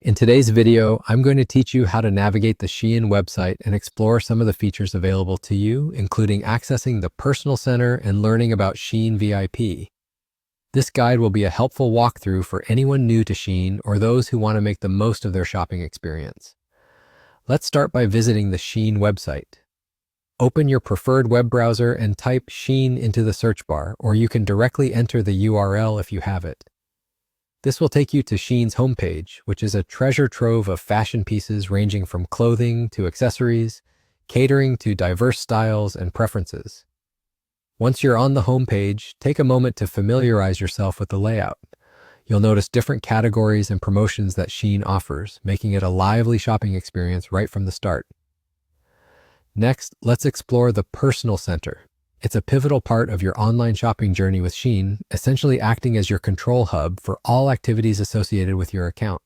In today's video, I'm going to teach you how to navigate the Shein website and explore some of the features available to you, including accessing the Personal Center and learning about Shein VIP. This guide will be a helpful walkthrough for anyone new to Shein or those who want to make the most of their shopping experience. Let's start by visiting the Shein website. Open your preferred web browser and type Shein into the search bar, or you can directly enter the URL if you have it. This will take you to Shein's homepage, which is a treasure trove of fashion pieces ranging from clothing to accessories, catering to diverse styles and preferences. Once you're on the homepage, take a moment to familiarize yourself with the layout. You'll notice different categories and promotions that Shein offers, making it a lively shopping experience right from the start. Next, let's explore the Personal Center. It's a pivotal part of your online shopping journey with Shein, essentially acting as your control hub for all activities associated with your account.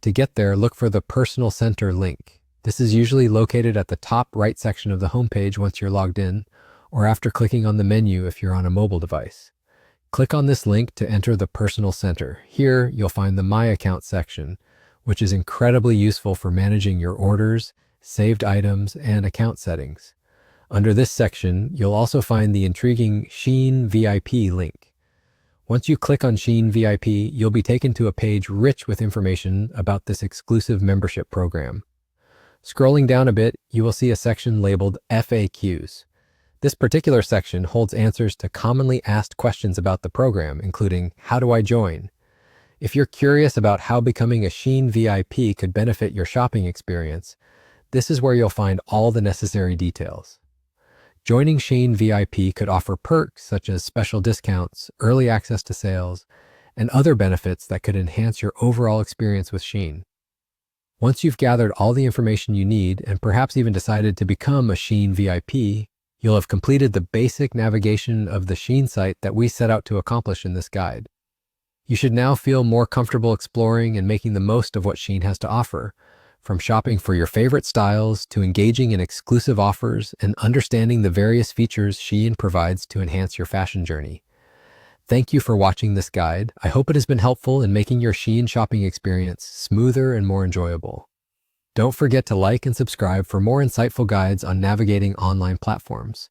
To get there, look for the Personal Center link. This is usually located at the top right section of the homepage once you're logged in, or after clicking on the menu if you're on a mobile device. Click on this link to enter the Personal Center. Here, you'll find the My Account section, which is incredibly useful for managing your orders, saved items, and account settings. Under this section, you'll also find the intriguing Shein VIP link. Once you click on Shein VIP, you'll be taken to a page rich with information about this exclusive membership program. Scrolling down a bit, you will see a section labeled FAQs. This particular section holds answers to commonly asked questions about the program, including, how do I join? If you're curious about how becoming a Shein VIP could benefit your shopping experience, this is where you'll find all the necessary details. Joining Shein VIP could offer perks such as special discounts, early access to sales, and other benefits that could enhance your overall experience with Shein. Once you've gathered all the information you need and perhaps even decided to become a Shein VIP, you'll have completed the basic navigation of the Shein site that we set out to accomplish in this guide. You should now feel more comfortable exploring and making the most of what Shein has to offer, from shopping for your favorite styles to engaging in exclusive offers and understanding the various features Shein provides to enhance your fashion journey. Thank you for watching this guide. I hope it has been helpful in making your Shein shopping experience smoother and more enjoyable. Don't forget to like and subscribe for more insightful guides on navigating online platforms.